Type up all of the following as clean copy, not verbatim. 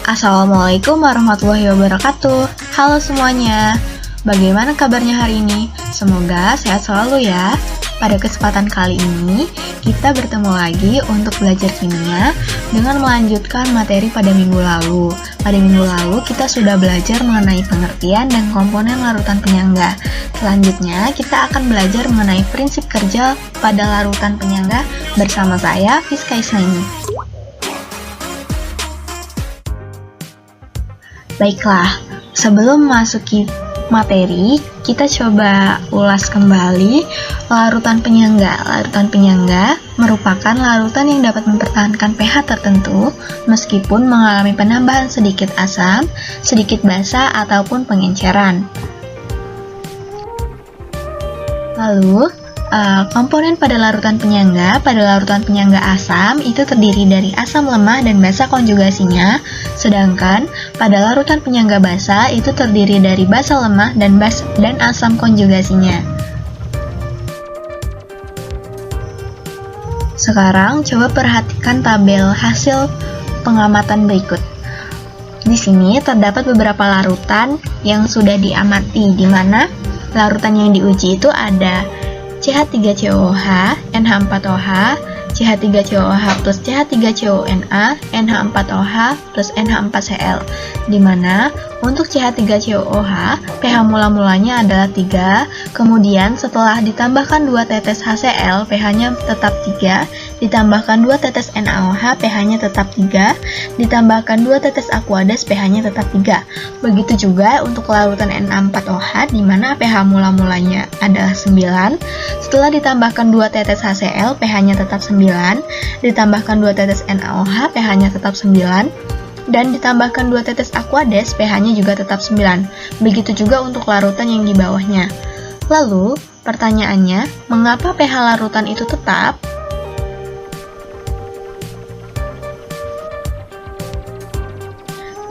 Assalamualaikum warahmatullahi wabarakatuh. Halo semuanya, bagaimana kabarnya hari ini? Semoga sehat selalu ya. Pada kesempatan kali ini, kita bertemu lagi untuk belajar kimia dengan melanjutkan materi pada minggu lalu. Pada minggu lalu, kita sudah belajar mengenai pengertian dan komponen larutan penyangga. Selanjutnya, kita akan belajar mengenai prinsip kerja pada larutan penyangga bersama saya, Fiska Isnaini. Baiklah, sebelum memasuki materi, kita coba ulas kembali larutan penyangga. Larutan penyangga merupakan larutan yang dapat mempertahankan pH tertentu meskipun mengalami penambahan sedikit asam, sedikit basa, ataupun pengenceran. Lalu, komponen pada larutan penyangga asam itu terdiri dari asam lemah dan basa konjugasinya, sedangkan pada larutan penyangga basa itu terdiri dari basa lemah dan asam konjugasinya. Sekarang coba perhatikan tabel hasil pengamatan berikut. Di sini terdapat beberapa larutan yang sudah diamati, di mana larutan yang diuji itu ada CH3COOH, NH4OH, CH3COOH plus CH3CONA, NH4OH plus NH4Cl, di mana untuk CH3COOH pH mula-mulanya adalah 3, kemudian setelah ditambahkan 2 tetes HCl pH-nya tetap 3, ditambahkan 2 tetes NaOH pH-nya tetap 3, ditambahkan 2 tetes Aquades pH-nya tetap 3. Begitu juga untuk larutan Na4OH di mana pH mula-mulanya adalah 9, setelah ditambahkan 2 tetes HCl pH-nya tetap 9, ditambahkan 2 tetes NaOH pH-nya tetap 9, dan ditambahkan 2 tetes Aquades pH-nya juga tetap 9. Begitu juga untuk larutan yang di bawahnya. Lalu, pertanyaannya, mengapa pH larutan itu tetap?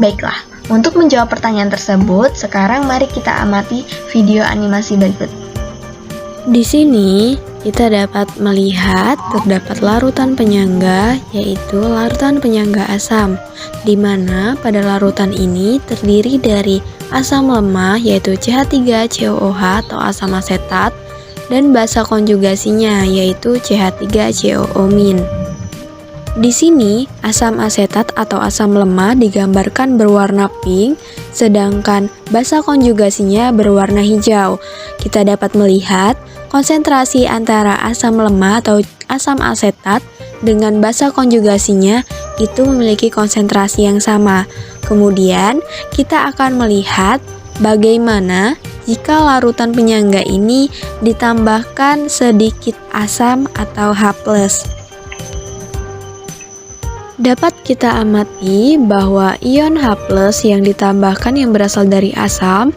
Baiklah, untuk menjawab pertanyaan tersebut, sekarang mari kita amati video animasi berikut. Di sini kita dapat melihat terdapat larutan penyangga, yaitu larutan penyangga asam, di mana pada larutan ini terdiri dari asam lemah, yaitu CH3COOH atau asam asetat, dan basa konjugasinya, yaitu CH3COO-. Di sini, asam asetat atau asam lemah digambarkan berwarna pink, sedangkan basa konjugasinya berwarna hijau. Kita dapat melihat konsentrasi antara asam lemah atau asam asetat dengan basa konjugasinya itu memiliki konsentrasi yang sama. Kemudian, kita akan melihat bagaimana jika larutan penyangga ini ditambahkan sedikit asam atau H+. Dapat kita amati bahwa ion H+ yang ditambahkan yang berasal dari asam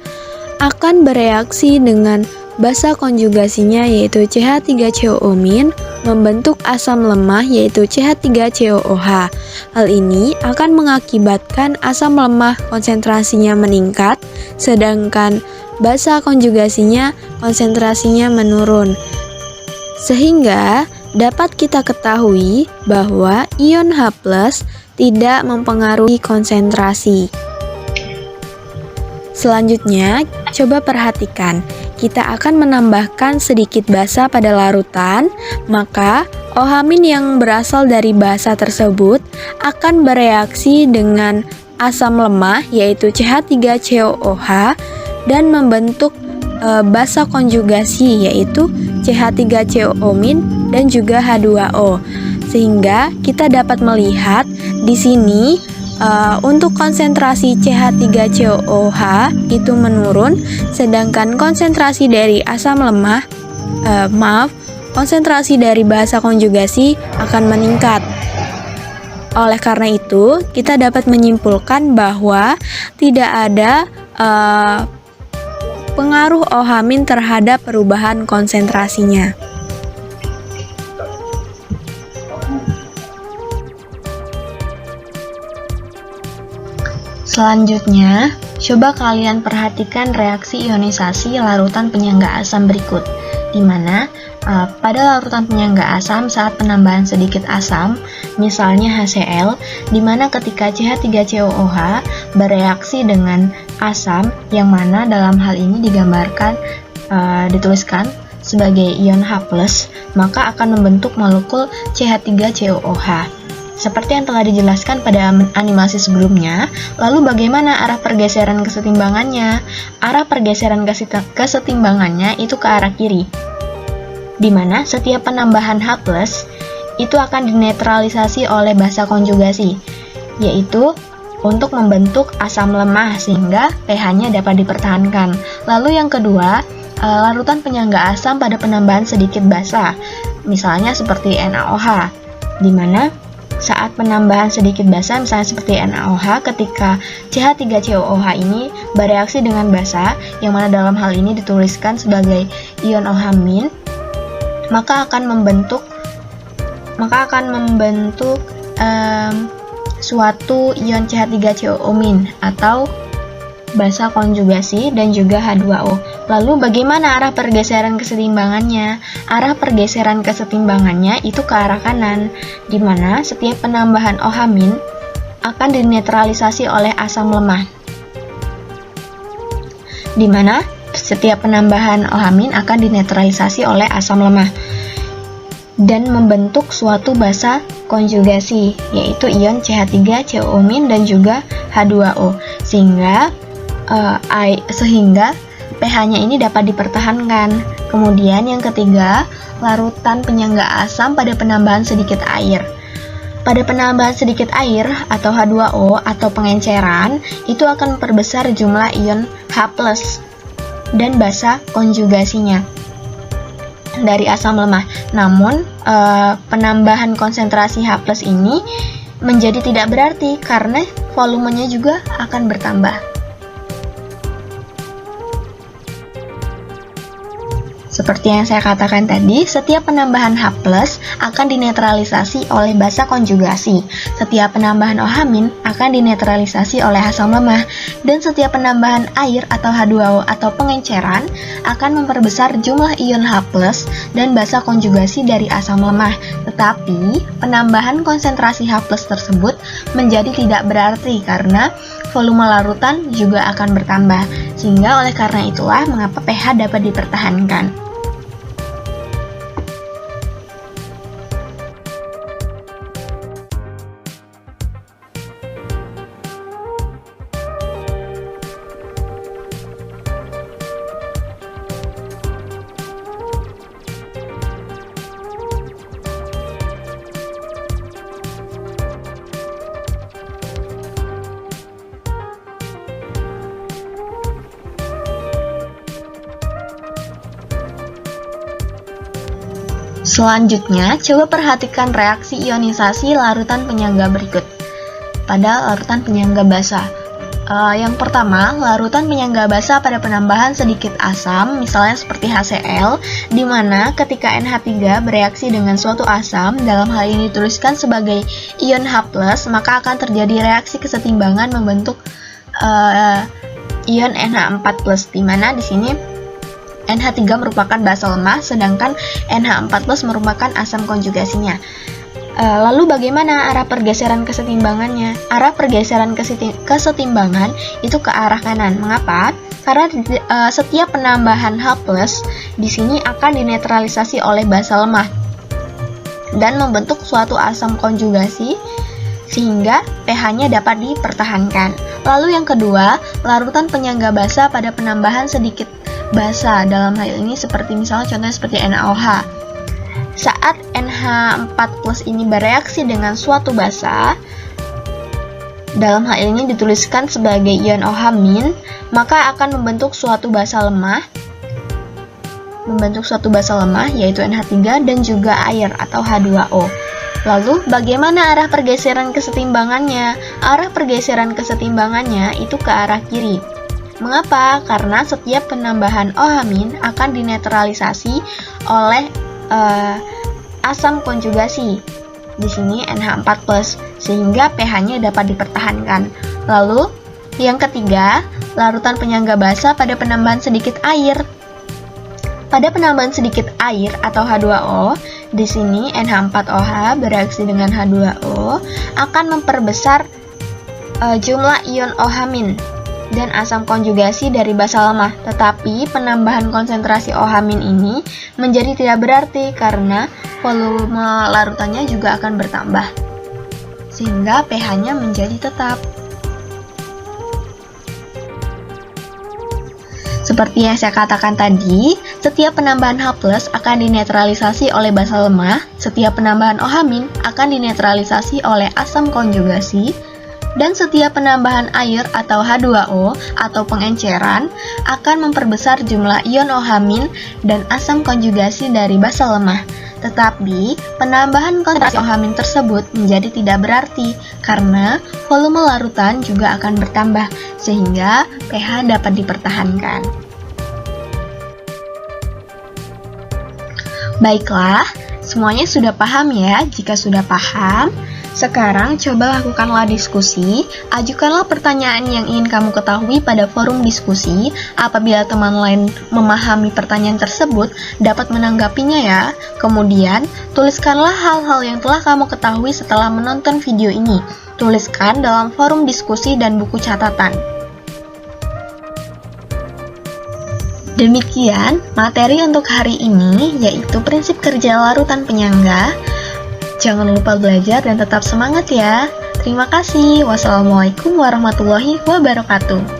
akan bereaksi dengan basa konjugasinya yaitu CH3COO- membentuk asam lemah yaitu CH3COOH. Hal ini akan mengakibatkan asam lemah konsentrasinya meningkat, sedangkan basa konjugasinya konsentrasinya menurun. Sehingga dapat kita ketahui bahwa ion H+ tidak mempengaruhi konsentrasi. Selanjutnya, coba perhatikan, kita akan menambahkan sedikit basa pada larutan, maka OH- yang berasal dari basa tersebut akan bereaksi dengan asam lemah yaitu CH3COOH dan membentuk basa konjugasi yaitu CH3COO- dan juga H2O. Sehingga kita dapat melihat di sini untuk konsentrasi CH3COOH itu menurun, sedangkan konsentrasi dari asam lemah konsentrasi dari basa konjugasi akan meningkat. Oleh karena itu, kita dapat menyimpulkan bahwa tidak ada pengaruh OH- terhadap perubahan konsentrasinya. Selanjutnya, coba kalian perhatikan reaksi ionisasi larutan penyangga asam berikut, di mana Pada larutan penyangga asam saat penambahan sedikit asam, misalnya HCl, di mana ketika CH3COOH bereaksi dengan asam, yang mana dalam hal ini digambarkan dituliskan sebagai ion H+, maka akan membentuk molekul CH3COOH. Seperti yang telah dijelaskan pada animasi sebelumnya, lalu bagaimana arah pergeseran kesetimbangannya? Arah pergeseran kesetimbangannya itu ke arah kiri, di mana setiap penambahan H+ itu akan dinetralisasi oleh basa konjugasi, yaitu untuk membentuk asam lemah sehingga pH-nya dapat dipertahankan. Lalu yang kedua, larutan penyangga asam pada penambahan sedikit basa, misalnya seperti NaOH, di mana saat penambahan sedikit basa, misalnya seperti NaOH, ketika CH3COOH ini bereaksi dengan basa, yang mana dalam hal ini dituliskan sebagai ion OH-, maka akan membentuk suatu ion CH3COO- atau basa konjugasi dan juga H2O. Lalu bagaimana arah pergeseran kesetimbangannya? Arah pergeseran kesetimbangannya itu ke arah kanan, di mana setiap penambahan OH- akan dinetralisasi oleh asam lemah. Di mana setiap penambahan OH- akan dinetralisasi oleh asam lemah dan membentuk suatu basa konjugasi, yaitu ion CH3COO- dan juga H2O, sehingga pH-nya ini dapat dipertahankan. Kemudian yang ketiga, larutan penyangga asam pada penambahan sedikit air. Pada penambahan sedikit air atau H2O atau pengenceran, itu akan memperbesar jumlah ion H+ dan basa konjugasinya dari asam lemah. Namun, penambahan konsentrasi H+ ini menjadi tidak berarti karena volumenya juga akan bertambah. Seperti yang saya katakan tadi, setiap penambahan H+ akan dinetralisasi oleh basa konjugasi, setiap penambahan OH- akan dinetralisasi oleh asam lemah, dan setiap penambahan air atau H2O atau pengenceran akan memperbesar jumlah ion H+ dan basa konjugasi dari asam lemah. Tetapi, penambahan konsentrasi H+ tersebut menjadi tidak berarti karena volume larutan juga akan bertambah, sehingga oleh karena itulah mengapa pH dapat dipertahankan. Selanjutnya, coba perhatikan reaksi ionisasi larutan penyangga berikut pada larutan penyangga basa. Yang pertama, larutan penyangga basa pada penambahan sedikit asam, misalnya seperti HCl, di mana ketika NH3 bereaksi dengan suatu asam, dalam hal ini dituliskan sebagai ion H+, maka akan terjadi reaksi kesetimbangan membentuk ion NH4+, di mana di sini NH3 merupakan basa lemah, sedangkan NH4+ merupakan asam konjugasinya. Lalu bagaimana arah pergeseran kesetimbangannya? Arah pergeseran kesetimbangan itu ke arah kanan. Mengapa? Karena setiap penambahan H+ di sini akan dinetralisasi oleh basa lemah dan membentuk suatu asam konjugasi sehingga pH-nya dapat dipertahankan. Lalu yang kedua, larutan penyangga basa pada penambahan sedikit basa, dalam hal ini seperti misalnya contohnya seperti NaOH. Saat NH4+ ini bereaksi dengan suatu basa, dalam hal ini dituliskan sebagai ion OH-, maka akan membentuk suatu basa lemah, yaitu NH3 dan juga air atau H2O. Lalu bagaimana arah pergeseran kesetimbangannya? Arah pergeseran kesetimbangannya itu ke arah kiri. Mengapa? Karena setiap penambahan OH- akan dinetralisasi oleh asam konjugasi, di sini NH4+, sehingga pH-nya dapat dipertahankan. Lalu, yang ketiga, larutan penyangga basa pada penambahan sedikit air. Pada penambahan sedikit air atau H2O, di sini NH4OH bereaksi dengan H2O akan memperbesar jumlah ion OH- dan asam konjugasi dari basa lemah. Tetapi penambahan konsentrasi OH- ini menjadi tidak berarti karena volume larutannya juga akan bertambah, sehingga pH-nya menjadi tetap. Seperti yang saya katakan tadi, setiap penambahan H+ akan dinetralisasi oleh basa lemah, setiap penambahan OH- akan dinetralisasi oleh asam konjugasi, dan setiap penambahan air atau H2O atau pengenceran akan memperbesar jumlah ion OH- dan asam konjugasi dari basa lemah. Tetapi, penambahan konsentrasi OH- tersebut menjadi tidak berarti karena volume larutan juga akan bertambah, sehingga pH dapat dipertahankan. Baiklah, semuanya sudah paham ya? Jika sudah paham, sekarang coba lakukanlah diskusi, ajukanlah pertanyaan yang ingin kamu ketahui pada forum diskusi. Apabila teman lain memahami pertanyaan tersebut, dapat menanggapinya ya. Kemudian, tuliskanlah hal-hal yang telah kamu ketahui setelah menonton video ini. Tuliskan dalam forum diskusi dan buku catatan. Demikian materi untuk hari ini, yaitu prinsip kerja larutan penyangga. Jangan lupa belajar dan tetap semangat ya. Terima kasih. Wassalamualaikum warahmatullahi wabarakatuh.